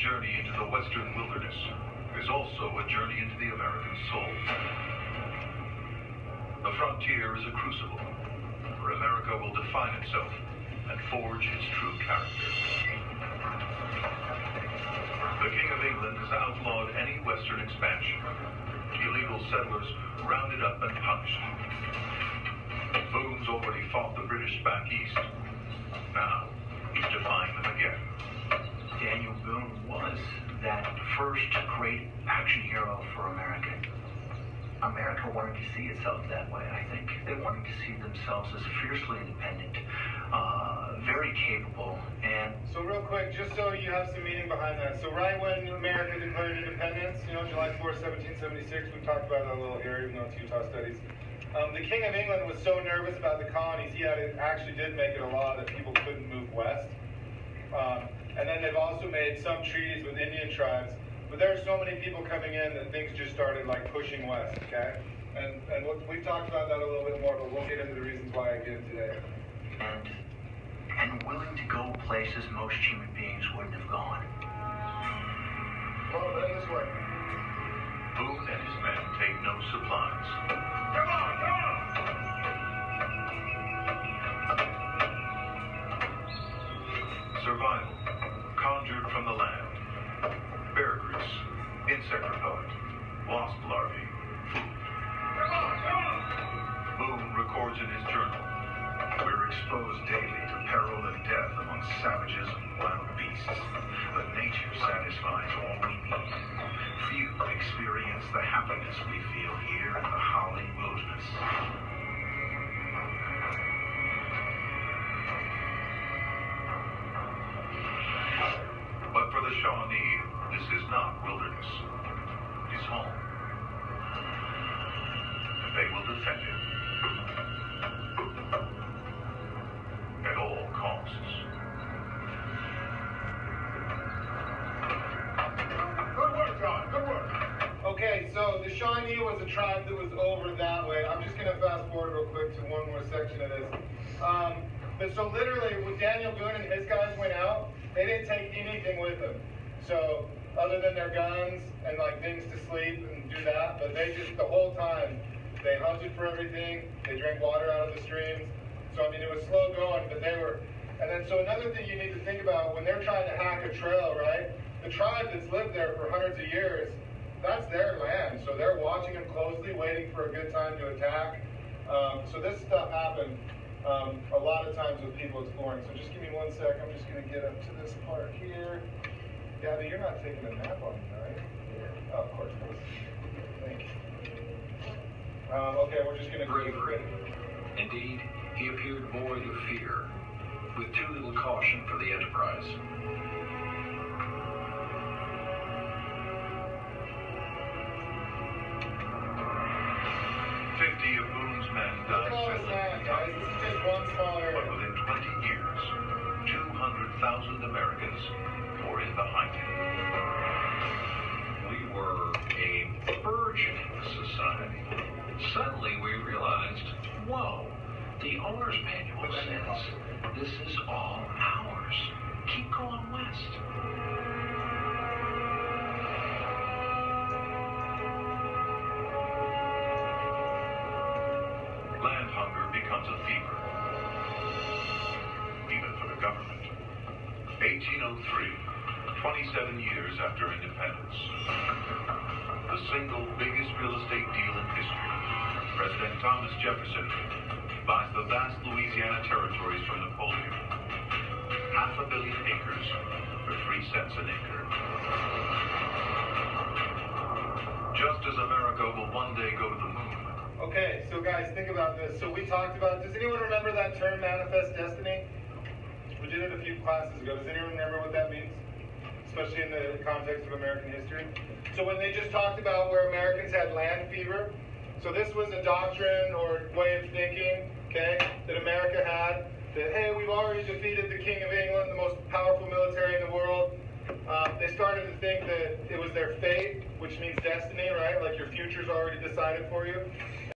journey into the western wilderness is also a journey into the American soul. The frontier is a crucible where America will define itself and forge its true character. The King of England has outlawed any western expansion. Illegal settlers rounded up and punished. Boone's already fought the British back east. Now, he's defying them again. Daniel Boone was that first great action hero for America. America wanted to see itself that way, I think. They wanted to see themselves as fiercely independent, very capable, and... So real quick, just so you have some meaning behind that. So right when America declared independence, July 4, 1776, we talked about that a little here, even though it's Utah Studies. The King of England was so nervous about the colonies, actually did make it a law that people couldn't move west. And then they've also made some treaties with Indian tribes. But there are so many people coming in that things just started pushing west, okay? And we've talked about that a little bit more, but we'll get into the reasons why again today. And willing to go places most human beings wouldn't have gone. Well, then this way. Boone and his men take no supplies. Come on, come on! Survival, conjured from the land. Bear grease, insect repellent, wasp larvae, food. Come on, come on! Boone records in his journal, "We're exposed daily to peril and death among savages and wild beasts, but nature satisfies all we need. Few experience the happiness we feel here in the howling wilderness." But for the Shawnee, this is not wilderness. His home. They will defend it. At all costs. Good work, John. Good work. Okay, so the Shawnee was a tribe that was over that way. I'm just going to fast forward real quick to one more section of this. But so literally, when Daniel Boone and his guys went out, they didn't take anything with them. So other than their guns and things to sleep and do that, but they just the whole time they hunted for everything. They drank water out of the streams. So I mean, it was slow going, but they were. And then so another thing you need to think about when they're trying to hack a trail, right? The tribe that's lived there for hundreds of years, that's their land. So they're watching them closely, waiting for a good time to attack. So this stuff happened a lot of times with people exploring. So just give me 1 sec. I'm just going to get up to this part here. Gabby, you're not taking a nap on me, right? Yeah. Oh, of course not. Thank you. Okay, we're just going to... Bravery. Indeed, he appeared void of fear, with too little caution for the enterprise. 50 of Boone's men died settling guys. This is just one small area. but within 20 years, 200,000 Americans poured in behind him. We were a burgeoning society. Suddenly we realized, whoa, the owner's manual says this is all ours. Keep going west. Land hunger becomes a fever, even for the government. 1803, 27 years after independence. The single biggest real estate deal in history. President Thomas Jefferson buys the vast Louisiana territories from Napoleon. 500 million acres for 3 cents an acre. Just as America will one day go to the moon. Okay, so guys, think about this. So we talked about, does anyone remember that term, manifest destiny? We did it a few classes ago. Does anyone remember what that means? Especially in the context of American history. So when they just talked about where Americans had land fever, so this was a doctrine or way of thinking, okay, that America had, that, hey, we've already defeated the King of England, the most powerful military in the world. They started to think that it was their fate, which means destiny, right? Like your future's already decided for you.